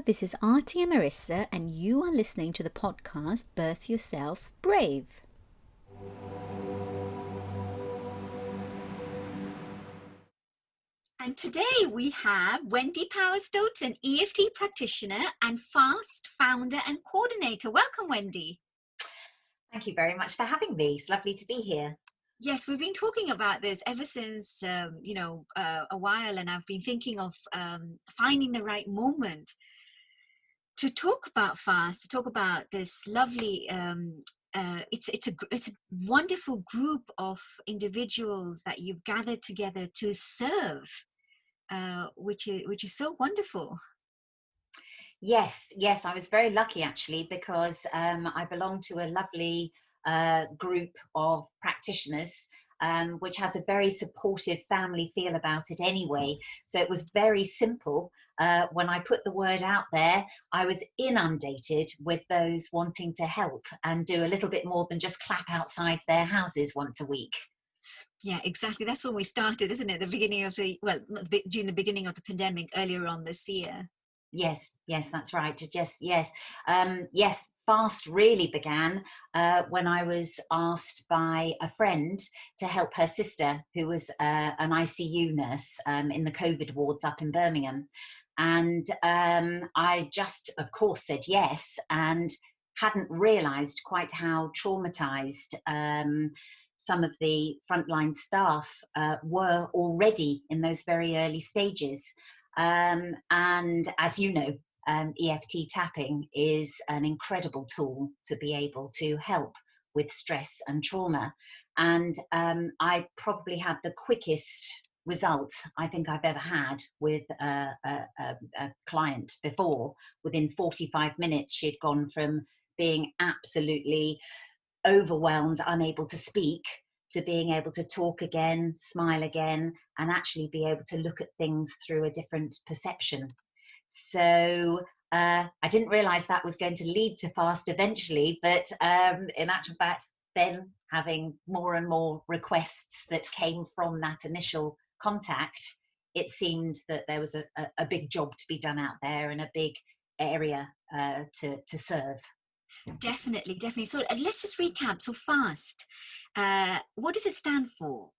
this is Artie and Marissa, and you are listening to the podcast Birth Yourself Brave. And today we have Wendy Power Stoten, EFT practitioner and FAST founder and coordinator. Welcome, Wendy. Thank you very much for having me. It's lovely to be here. Yes, we've been talking about this ever since, a while, and I've been thinking of finding the right moment to talk about FAST, to talk about this lovely, it's a wonderful group of individuals that you've gathered together to serve, which is so wonderful. Yes, I was very lucky actually because I belong to a lovely group of practitioners, which has a very supportive family feel about it anyway. So it was very simple. When I put the word out there, I was inundated with those wanting to help and do a little bit more than just clap outside their houses once a week. Yeah, exactly. That's when we started, isn't it? During the beginning of the pandemic, earlier on this year. Yes, that's right. Yes. FAST really began when I was asked by a friend to help her sister, who was an ICU nurse in the COVID wards up in Birmingham. And I just, of course, said yes, and hadn't realised quite how traumatised some of the frontline staff were already in those very early stages. And as you know, EFT tapping is an incredible tool to be able to help with stress and trauma. And I probably had the quickest results I think I've ever had with a client before. Within 45 minutes, she'd gone from being absolutely overwhelmed, unable to speak, to being able to talk again, smile again, and actually be able to look at things through a different perception. So I didn't realise that was going to lead to FAST eventually, but in actual fact, then having more and more requests that came from that initial contact, it seemed that there was a big job to be done out there and a big area to serve. Definitely. So let's just recap. So FAST, what does it stand for?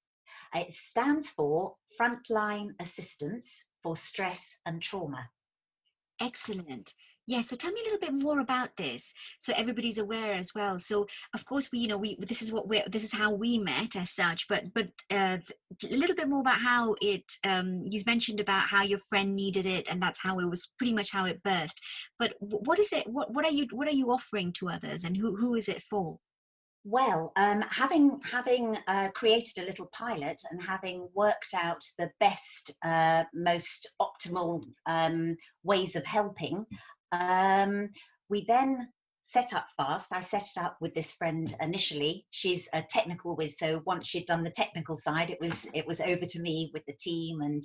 It stands for Frontline Assistance for Stress and Trauma. Excellent. Yeah, so tell me a little bit more about this, so everybody's aware as well. So, of course, this is how we met as such. But a little bit more about how it. You mentioned about how your friend needed it, and that's how it was pretty much how it birthed. But what is it? What are you offering to others, and who is it for? Well, having created a little pilot and having worked out the best, most optimal ways of helping, we then set up FAST. I set it up with this friend initially. She's a technical whiz, so once she'd done the technical side, it was over to me with the team and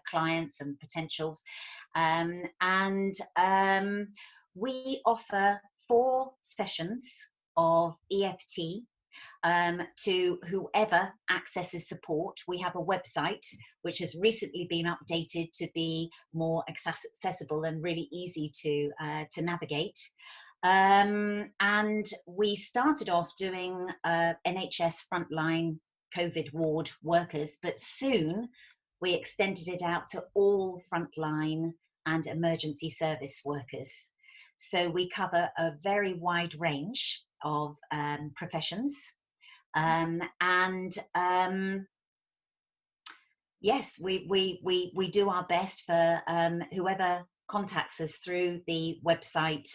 clients and potentials, we offer 4 sessions of EFT to whoever accesses support. We have a website which has recently been updated to be more accessible and really easy to navigate. And we started off doing NHS frontline COVID ward workers, but soon we extended it out to all frontline and emergency service workers. So we cover a very wide range of professions, yes, we do our best for whoever contacts us through the website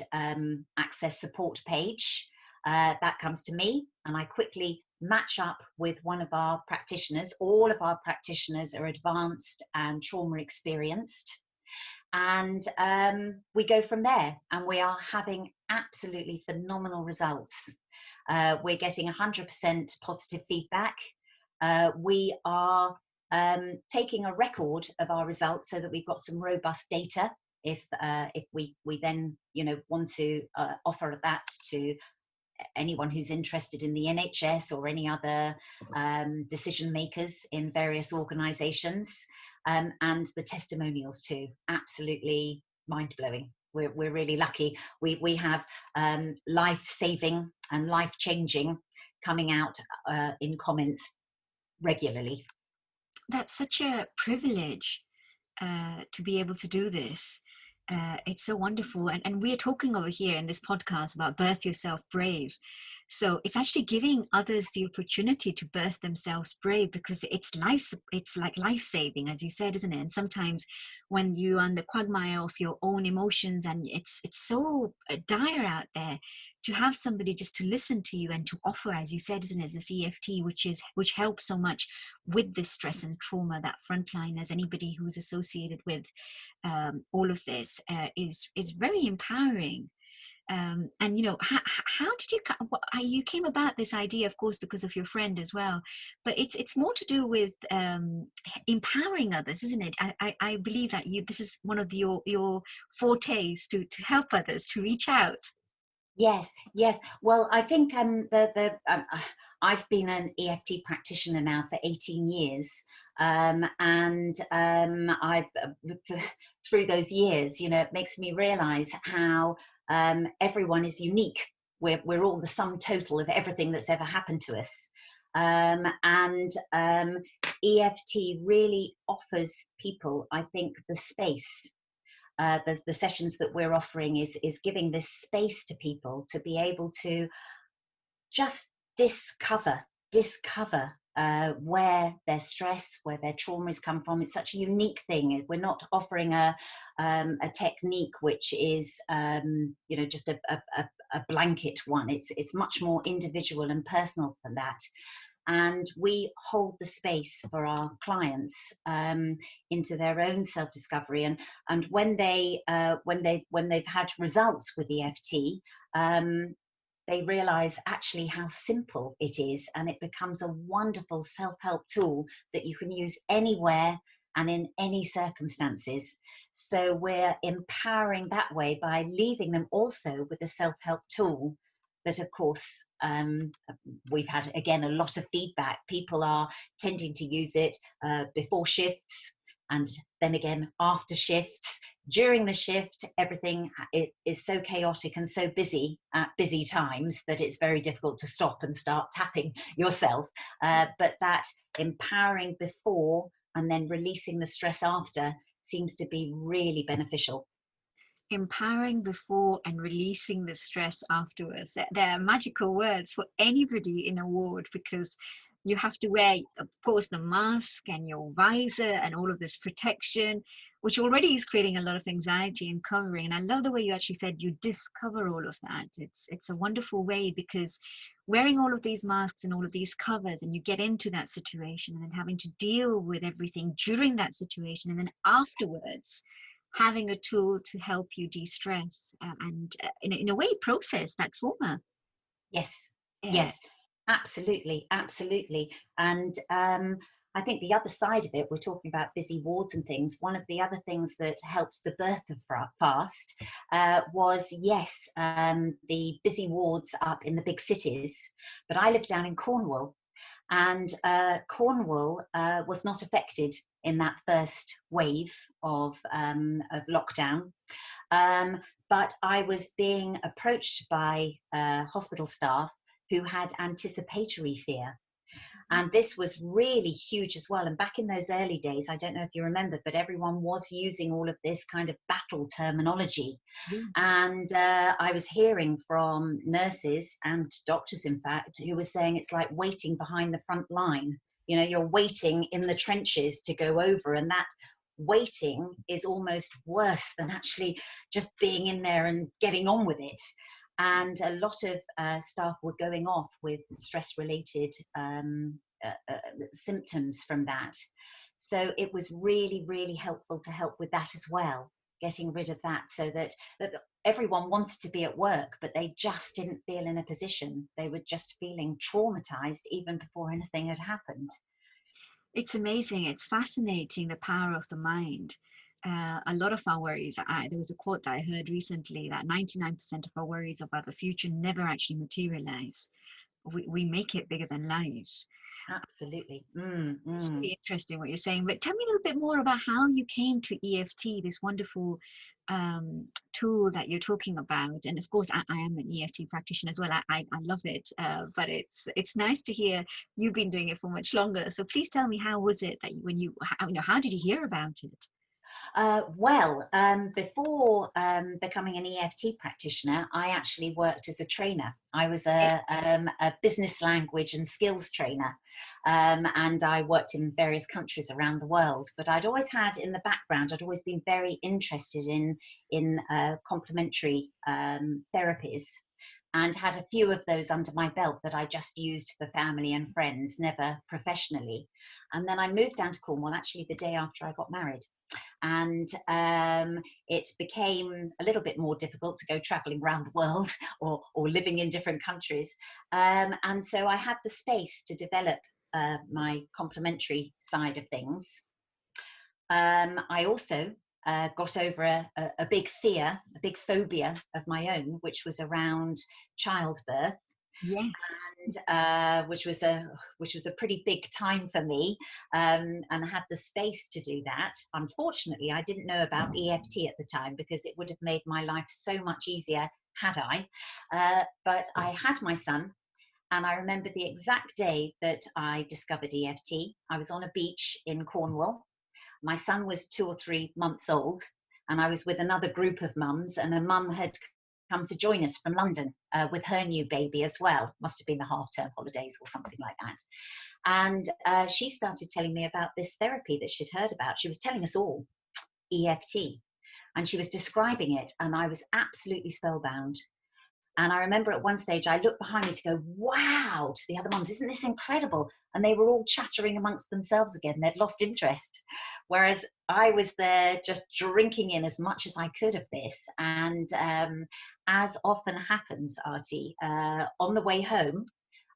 access support page. That comes to me, and I quickly match up with one of our practitioners. All of our practitioners are advanced and trauma experienced. And we go from there, and we are having absolutely phenomenal results. We're getting 100% positive feedback. We are taking a record of our results so that we've got some robust data if we then want to offer that to anyone who's interested in the NHS or any other decision makers in various organisations. And the testimonials too, absolutely mind-blowing. We're really lucky. We have life-saving and life-changing coming out in comments regularly. That's such a privilege to be able to do this. It's so wonderful. And we're talking over here in this podcast about birth yourself brave. So it's actually giving others the opportunity to birth themselves brave, because it's like life saving, as you said, isn't it? And sometimes when you're on the quagmire of your own emotions and it's so dire out there, to have somebody just to listen to you and to offer, as you said, isn't it, this EFT, which helps so much with this stress and trauma, that Frontline, as anybody who's associated with all of this, is very empowering. And how did you came about this idea, of course, because of your friend as well, but it's more to do with empowering others, isn't it? I believe that this is one of your fortes, to help others to reach out. Yes, yes. Well, I think I've been an EFT practitioner now for 18 years, and I through those years, it makes me realise how everyone is unique. We're all the sum total of everything that's ever happened to us, and EFT really offers people, I think, the space. The sessions that we're offering is giving this space to people to be able to just discover where their stress, where their trauma has come from. It's such a unique thing. We're not offering a technique which is just a blanket one. It's much more individual and personal than that. And we hold the space for our clients into their own self-discovery. And when they've had results with EFT, they realize actually how simple it is, and it becomes a wonderful self-help tool that you can use anywhere and in any circumstances. So we're empowering that way by leaving them also with a self-help tool that, of course, we've had, again, a lot of feedback. People are tending to use it before shifts, and then again after shifts. During the shift, everything is so chaotic and so busy at busy times that it's very difficult to stop and start tapping yourself. But that empowering before and then releasing the stress after seems to be really beneficial. Empowering before and releasing the stress afterwards. They're magical words for anybody in a ward, because you have to wear, of course, the mask and your visor and all of this protection, which already is creating a lot of anxiety and covering. And I love the way you actually said you discover all of that. It's a wonderful way, because wearing all of these masks and all of these covers, and you get into that situation and then having to deal with everything during that situation, and then afterwards having a tool to help you de-stress and in a way process that trauma. Yes, Yeah. yes, absolutely, absolutely. And I think the other side of it, we're talking about busy wards and things. One of the other things that helped the birth of FAST was, yes, the busy wards up in the big cities. But I live down in Cornwall, and Cornwall was not affected in that first wave of lockdown. But I was being approached by hospital staff who had anticipatory fear. And this was really huge as well. And back in those early days, I don't know if you remember, but everyone was using all of this kind of battle terminology. Yeah. And I was hearing from nurses and doctors, in fact, who were saying it's like waiting behind the front line. You're waiting in the trenches to go over, and that waiting is almost worse than actually just being in there and getting on with it. And a lot of staff were going off with stress-related symptoms from that. So it was really, really helpful to help with that as well, getting rid of that, so that everyone wanted to be at work, but they just didn't feel in a position. They were just feeling traumatized even before anything had happened. It's amazing. It's fascinating, the power of the mind. A lot of our worries, there was a quote that I heard recently, that 99% of our worries about the future never actually materialize. We make it bigger than life. Absolutely. It's really interesting what you're saying, but tell me a little bit more about how you came to EFT, this wonderful tool that you're talking about, and of course I am an EFT practitioner as well. I love it, but it's nice to hear you've been doing it for much longer. So please tell me, how was it that how did you hear about it? Before becoming an EFT practitioner, I actually worked as a trainer. I was Okay. a business language and skills trainer, and I worked in various countries around the world. But I'd always had in the background, I'd always been very interested in complementary therapies, and had a few of those under my belt that I just used for family and friends, never professionally. And then I moved down to Cornwall actually the day after I got married, and it became a little bit more difficult to go traveling around the world or living in different countries. And so I had the space to develop my complementary side of things. I also got over a big fear, a big phobia of my own, which was around childbirth, Yes. which was a pretty big time for me, and I had the space to do that. Unfortunately, I didn't know about EFT at the time, because it would have made my life so much easier had I. But I had my son, and I remember the exact day that I discovered EFT. I was on a beach in Cornwall. My son was 2 or 3 months old, and I was with another group of mums, and a mum had come to join us from London with her new baby as well. Must have been the half-term holidays or something like that. And she started telling me about this therapy that she'd heard about. She was telling us all, EFT, and she was describing it, and I was absolutely spellbound. And I remember at one stage, I looked behind me to go, wow, to the other mums, isn't this incredible? And they were all chattering amongst themselves again. They'd lost interest. Whereas I was there just drinking in as much as I could of this. And as often happens, Artie, on the way home,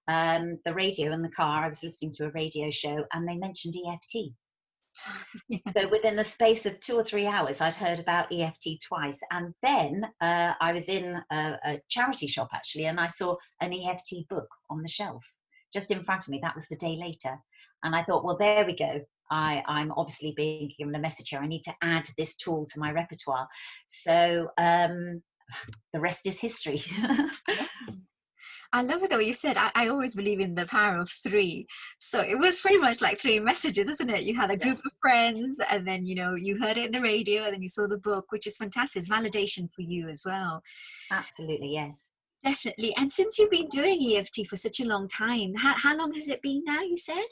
the radio in the car, I was listening to a radio show, and they mentioned EFT. Yeah. So within the space of 2 or 3 hours, I'd heard about EFT twice. And then I was in a charity shop, actually, and I saw an EFT book on the shelf just in front of me. That was the day later. And I thought, well, there we go. I'm obviously being given a message here. I need to add this tool to my repertoire. So the rest is history. Yeah. I love it though. You said I always believe in the power of three. So it was pretty much like three messages, isn't it? You had a group Yes, of friends, and then you heard it in the radio, and then you saw the book, which is fantastic. It's validation for you as well. absolutely, yes. Definitely. And since you've been doing EFT for such a long time, how long has it been now, you said?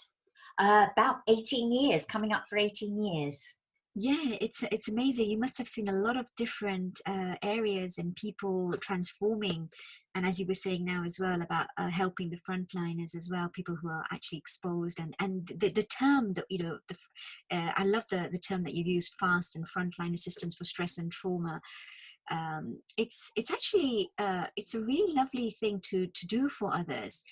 About 18 years, coming up for 18 years. Yeah, it's amazing. You must have seen a lot of different areas and people transforming, and as you were saying now as well about helping the frontliners as well, people who are actually exposed, and the term that I love the term that you used, fast and frontline assistance for stress and trauma. It's actually it's a really lovely thing to do for others.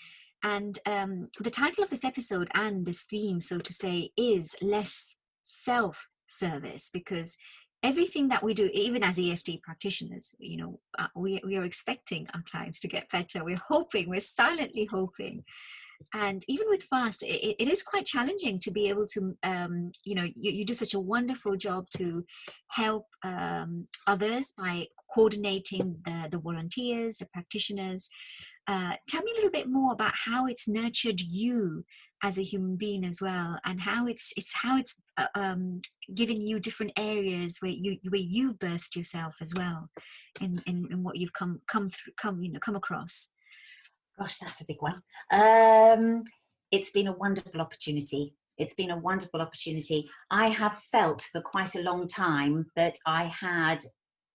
And the title of this episode and this theme, so to say, is less self service, because everything that we do, even as EFT practitioners, we are expecting our clients to get better. We're silently hoping. And even with fast, it is quite challenging to be able to you do such a wonderful job to help others by coordinating the volunteers, the practitioners. Tell me a little bit more about how it's nurtured you as a human being as well, and how it's given you different areas where you've birthed yourself as well, in what you've come across. Gosh, that's a big one. It's been a wonderful opportunity. It's been a wonderful opportunity. I have felt for quite a long time that I had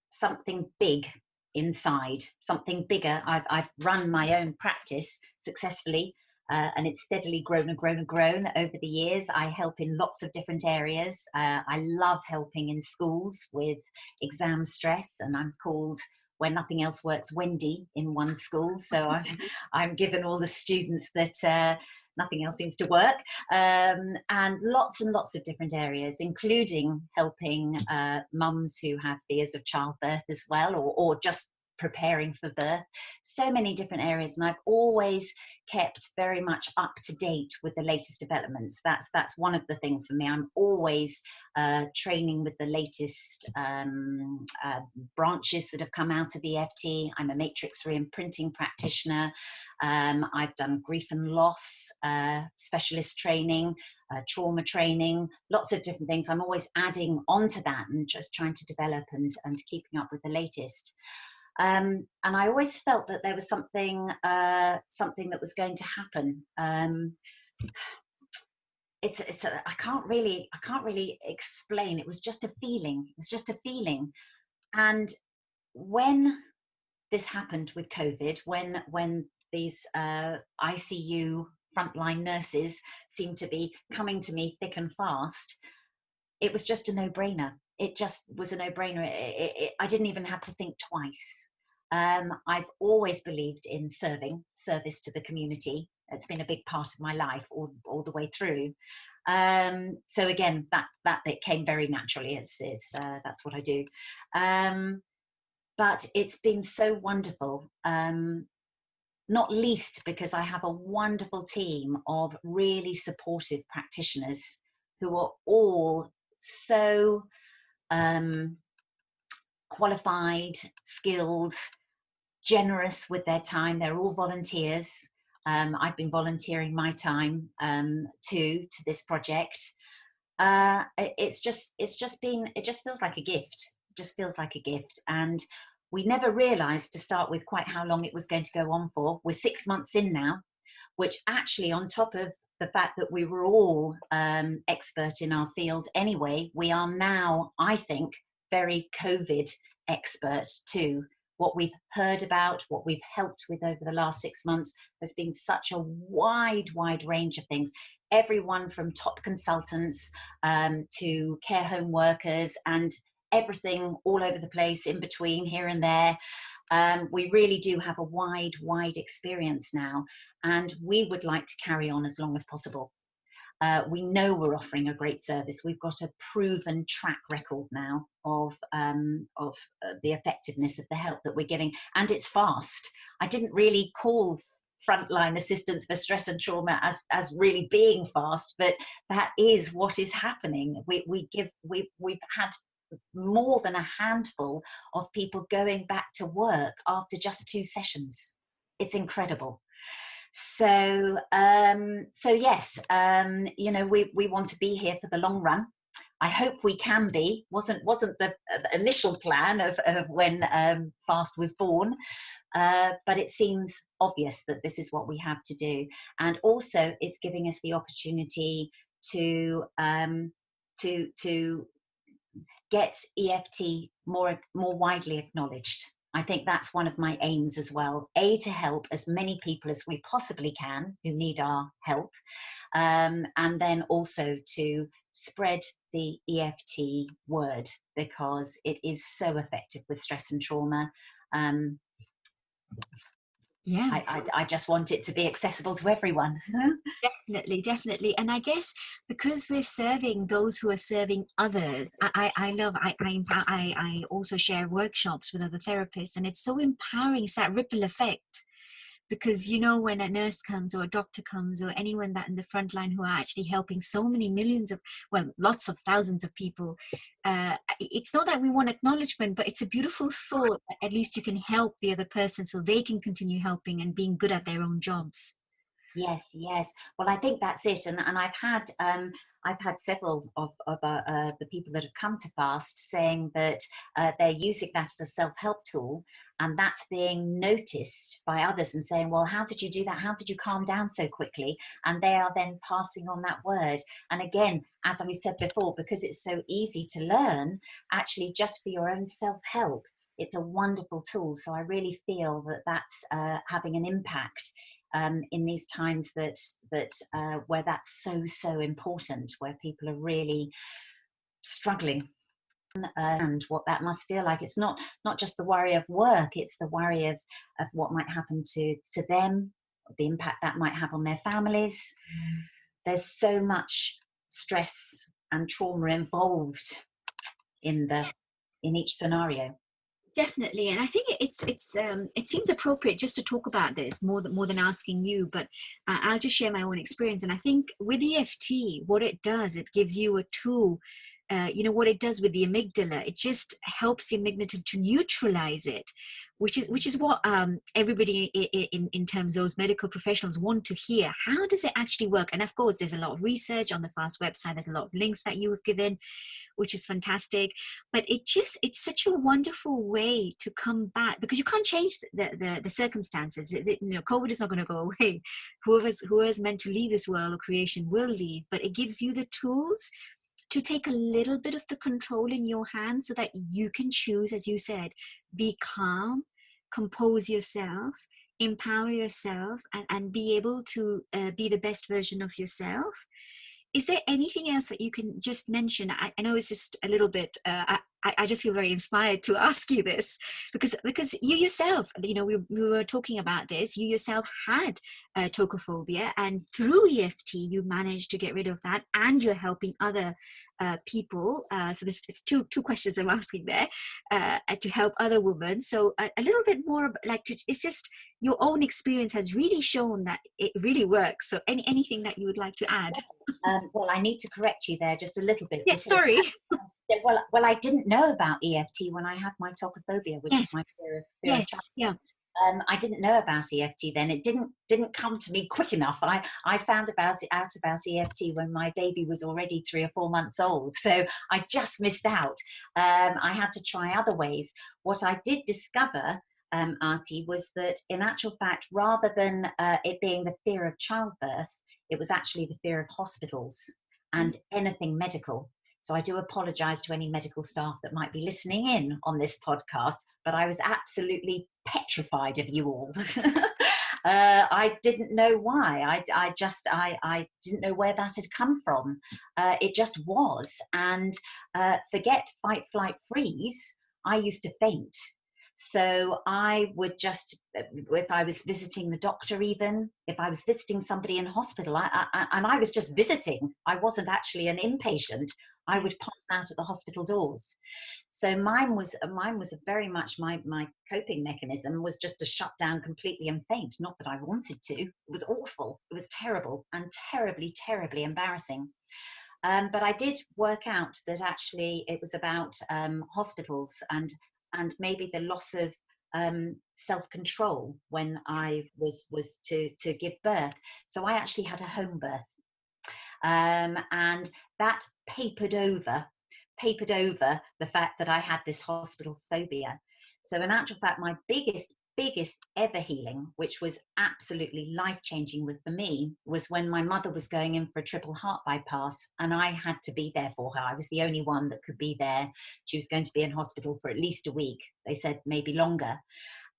something big inside, something bigger. I've run my own practice successfully, and it's steadily grown and grown and grown over the years. I help in lots of different areas. I love helping in schools with exam stress, and I'm called, when nothing else works, Wendy in one school. So I'm given all the students that nothing else seems to work, and lots of different areas, including helping mums who have fears of childbirth as well, or just preparing for birth, so many different areas. And I've always kept very much up to date with the latest developments. That's one of the things for me. I'm always training with the latest branches that have come out of EFT. I'm a matrix re-imprinting practitioner. I've done grief and loss specialist training, trauma training, lots of different things. I'm always adding on to that and just trying to develop and keeping up with the latest. And I always felt that there was something that was going to happen. I can't really explain. It was just a feeling. It was just a feeling. And when this happened with COVID, when these ICU frontline nurses seemed to be coming to me thick and fast, it was just a no-brainer. It just was a no-brainer. I didn't even have to think twice. I've always believed in service to the community. It's been a big part of my life all the way through. So again, that bit came very naturally. That's what I do. But it's been so wonderful, not least because I have a wonderful team of really supportive practitioners who are all so qualified, skilled, generous with their time. They're all volunteers. I've been volunteering my time to this project. It just feels like a gift. It just feels like a gift. And we never realized to start with quite how long it was going to go on for. We're 6 months in now, which actually, on top of the fact that we were all expert in our field anyway, we are now, I think, very COVID expert too. What we've heard about, what we've helped with over the last 6 months, has been such a wide range of things. Everyone from top consultants to care home workers and everything all over the place in between, here and there. We really do have a wide experience now, and we would like to carry on as long as possible. We know we're offering a great service. We've got a proven track record now of the effectiveness of the help that we're giving, and it's fast. I didn't really call frontline assistance for stress and trauma as really being fast, but that is what is happening. We've had more than a handful of people going back to work after just 2 sessions. It's incredible. So yes, we want to be here for the long run. I hope we can be. Wasn't the initial plan of when FAST was born, but it seems obvious that this is what we have to do, and also it's giving us the opportunity to get EFT more widely acknowledged. I think that's one of my aims as well. To help as many people as we possibly can who need our help, and then also to spread the EFT word, because it is so effective with stress and trauma. Yeah, I just want it to be accessible to everyone. definitely. And I guess because we're serving those who are serving others, I also share workshops with other therapists, and it's so empowering. It's that ripple effect. Because, when a nurse comes or a doctor comes or anyone that in the front line who are actually helping so many lots of thousands of people, it's not that we want acknowledgement, but it's a beautiful thought that at least you can help the other person so they can continue helping and being good at their own jobs. Yes. Well, I think that's it. And I've had several of the people that have come to FAST saying that they're using that as a self-help tool, and that's being noticed by others and saying, well, how did you do that? How did you calm down so quickly? And they are then passing on that word. And again, as we said before, because it's so easy to learn, actually just for your own self-help, it's a wonderful tool. So I really feel that that's having an impact in these times where that's so important, where people are really struggling. And what that must feel like. It's not just the worry of work, it's the worry of what might happen to them, the impact that might have on their families. There's so much stress and trauma involved in each scenario. definitely. And I think it seems appropriate just to talk about this more than asking you, but I'll just share my own experience. And I think with EFT, what it does, it gives you a tool. What it does with the amygdala, it just helps the amygdala to neutralize it, which is what everybody in terms of those medical professionals want to hear. How does it actually work? And of course, there's a lot of research on the FAST website. There's a lot of links that you have given, which is fantastic. But it's such a wonderful way to come back, because you can't change the circumstances. COVID is not going to go away. Whoever's meant to leave this world or creation will leave, but it gives you the tools to take a little bit of the control in your hands so that you can choose, as you said, be calm, compose yourself, empower yourself, and be able to be the best version of yourself. Is there anything else that you can just mention? I know it's just a little bit, I just feel very inspired to ask you this, because you yourself, we were talking about this, you yourself had tocophobia, and through EFT, you managed to get rid of that, and you're helping other people. So there's two questions I'm asking there, to help other women. So a little bit more it's just your own experience has really shown that it really works. So anything that you would like to add? Well, I need to correct you there just a little bit. Yes, sorry. Well, I didn't know about EFT when I had my tocophobia, which is Yes. my fear of Yes. travel. Yeah. I didn't know about EFT then. It didn't come to me quick enough. I found out about EFT when my baby was already 3 or 4 months old. So I just missed out. I had to try other ways. What I did discover, Artie, was that in actual fact, rather than it being the fear of childbirth, it was actually the fear of hospitals and anything medical. So I do apologise to any medical staff that might be listening in on this podcast, but I was absolutely petrified of you all. I didn't know why. I didn't know where that had come from. It just was. And forget fight, flight, freeze. I used to faint. So I would just, if I was visiting the doctor, even if I was visiting somebody in hospital, and I was just visiting, I wasn't actually an inpatient, I would pass out at the hospital doors. So mine was very much my coping mechanism was just to shut down completely and faint. Not that I wanted to. It was awful. It was terrible and terribly, terribly embarrassing. But I did work out that actually it was about hospitals and maybe the loss of self-control when I was to give birth. So I actually had a home birth. And that papered over the fact that I had this hospital phobia. So in actual fact, my biggest ever healing, which was absolutely life-changing for me, was when my mother was going in for a triple heart bypass and I had to be there for her. I was the only one that could be there. She was going to be in hospital for at least a week. They said maybe longer.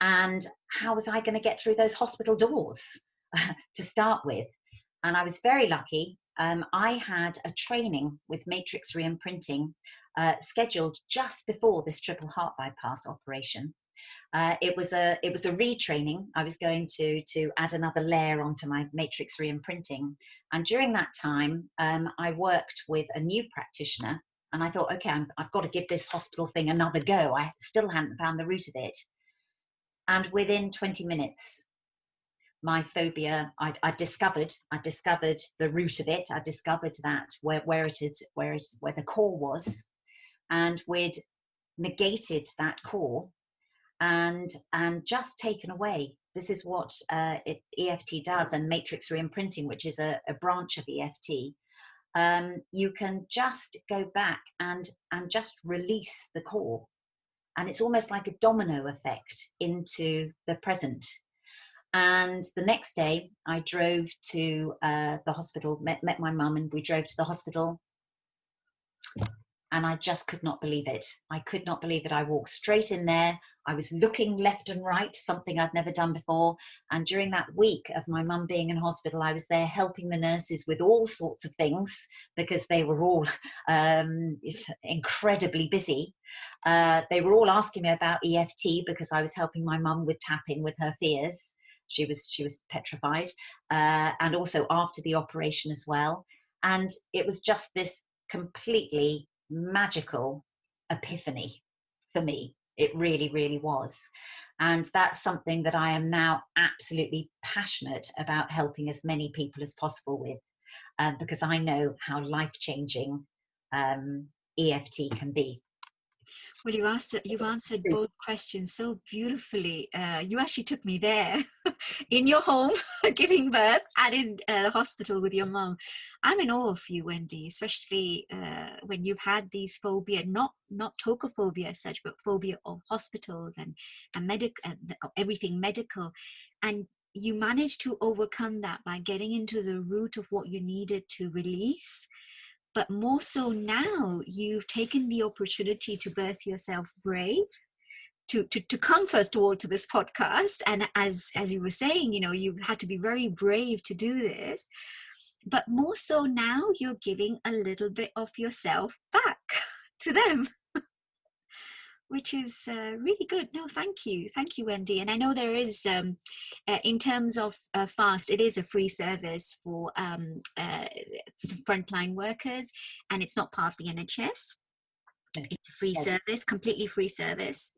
And how was I going to get through those hospital doors to start with? And I was very lucky. I had a training with matrix re-imprinting scheduled just before this triple heart bypass operation. It was a retraining. I was going to add another layer onto my matrix re-imprinting. And during that time, I worked with a new practitioner. And I thought, okay, I've got to give this hospital thing another go. I still hadn't found the root of it. And within 20 minutes, my phobia, I discovered the root of it. I discovered that where the core was, and we'd negated that core and just taken away. This is what EFT does, and matrix re-imprinting, which is a branch of EFT. You can just go back and just release the core, and it's almost like a domino effect into the present. And the next day I drove to the hospital, met my mum, and we drove to the hospital, and I just could not believe it. I could not believe it. I walked straight in there. I was looking left and right, something I'd never done before. And during that week of my mum being in hospital, I was there helping the nurses with all sorts of things because they were all incredibly busy. They were all asking me about EFT because I was helping my mum with tapping with her fears. She was petrified, and also after the operation as well. And it was just this completely magical epiphany for me. It really, really was. And that's something that I am now absolutely passionate about helping as many people as possible with, because I know how life-changing EFT can be. Well, you've answered both questions so beautifully. You actually took me there in your home, giving birth, and in the hospital with your mom. I'm in awe of you, Wendy, especially when you've had these phobia, not tocophobia as such, but phobia of hospitals and everything medical, and you managed to overcome that by getting into the root of what you needed to release. But more so now, you've taken the opportunity to birth yourself brave, to come first of all to this podcast. And as you were saying, you know, you had to be very brave to do this. But more so now, you're giving a little bit of yourself back to them, which is really good. No, thank you, Wendy. And I know there is, in terms of FAST, it is a free service for frontline workers, and it's not part of the NHS. It's a free service, completely free service.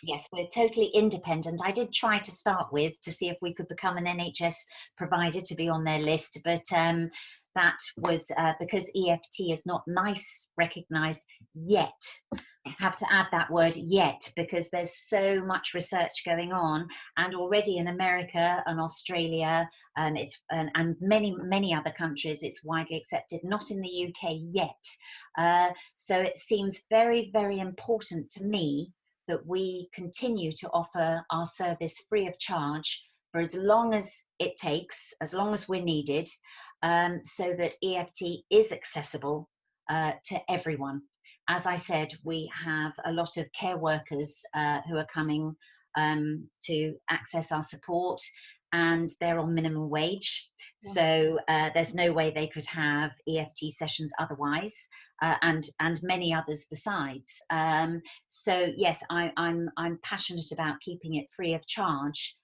Yes, we're totally independent. I did try to start with to see if we could become an NHS provider to be on their list, but that was because EFT is not NICE recognised yet. I have to add that word yet, because there's so much research going on, and already in America and Australia and many other countries it's widely accepted, not in the UK yet. So it seems very, very important to me that we continue to offer our service free of charge for as long as it takes, as long as we're needed, so that EFT is accessible to everyone. As I said, we have a lot of care workers who are coming to access our support, and they're on minimum wage. So there's no way they could have EFT sessions otherwise, and many others besides. So yes, I'm passionate about keeping it free of charge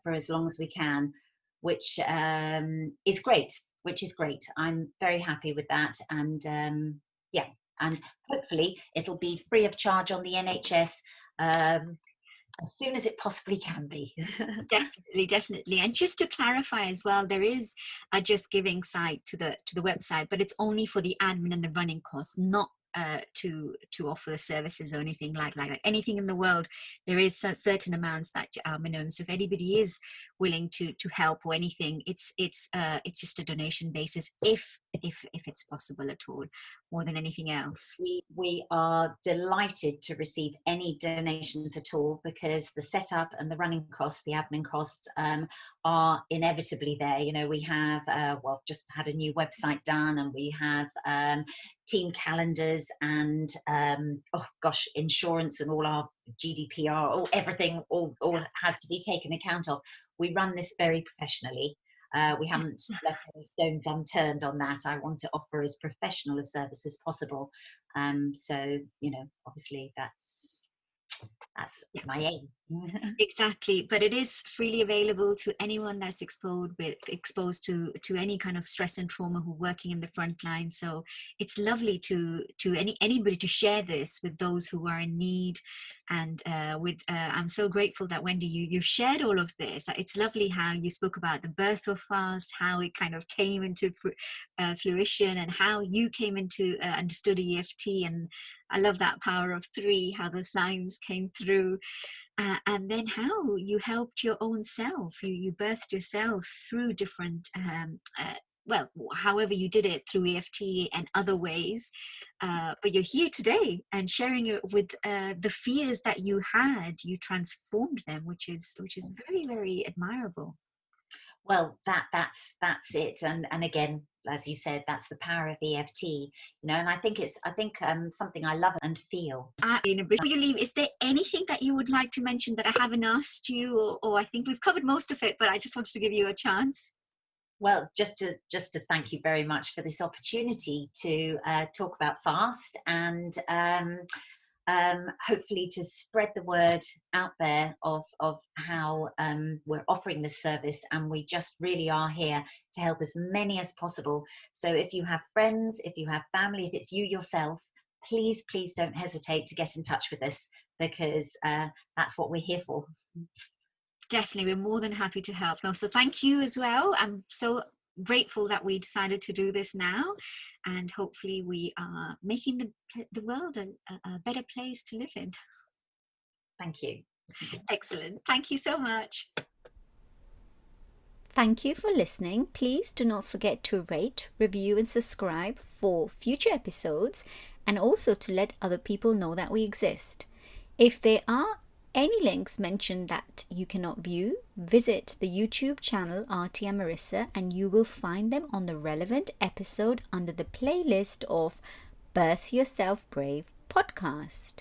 for as long as we can, which is great. I'm very happy with that, and yeah, and hopefully it'll be free of charge on the NHS as soon as it possibly can be. Definitely. And just to clarify as well, there is a Just Giving site to the website, but it's only for the admin and the running costs, not to offer the services or anything like that. Anything in the world, there is certain amounts that are minimum. So if anybody is willing to help or anything, it's just a donation basis, if it's possible at all, more than anything else. We are delighted to receive any donations at all, because the setup and the running costs, the admin costs, are inevitably there. You know, we have just had a new website done, and we have team calendars, and insurance, and all our GDPR, everything all has to be taken account of. We run this very professionally. We haven't left any stones unturned on that. I want to offer as professional a service as possible. So, you know, obviously that's my aim. Exactly, but it is freely available to anyone that's exposed to any kind of stress and trauma, who are working in the front line. So it's lovely to anybody to share this with those who are in need. And I'm so grateful that, Wendy, you shared all of this. It's lovely how you spoke about the birth of FAST, how it kind of came into fruition, and how you came into understood EFT. And I love that power of 3, how the signs came through. And then how you helped your own self. You birthed yourself through different, however you did it, through EFT and other ways. But you're here today and sharing it with the fears that you had. You transformed them, which is very, very admirable. Well, that's it, and again, as you said, that's the power of EFT, you know. And I think something I love and feel. Before you leave, is there anything that you would like to mention that I haven't asked you, or I think we've covered most of it, but I just wanted to give you a chance? Well, just to thank you very much for this opportunity to talk about FAST, and hopefully to spread the word out there of how we're offering this service, and we just really are here to help as many as possible. So if you have friends, if you have family, if it's you yourself, please don't hesitate to get in touch with us, because that's what we're here for. Definitely, we're more than happy to help. No, so thank you as well. I'm so grateful that we decided to do this now, and hopefully we are making the world a better place to live in. Thank you. Excellent. Thank you so much. Thank you for listening. Please do not forget to rate, review, and subscribe for future episodes, and also to let other people know that we exist. If there are any links mentioned that you cannot view, visit the YouTube channel Artie and Marissa, and you will find them on the relevant episode under the playlist of Birth Yourself Brave podcast.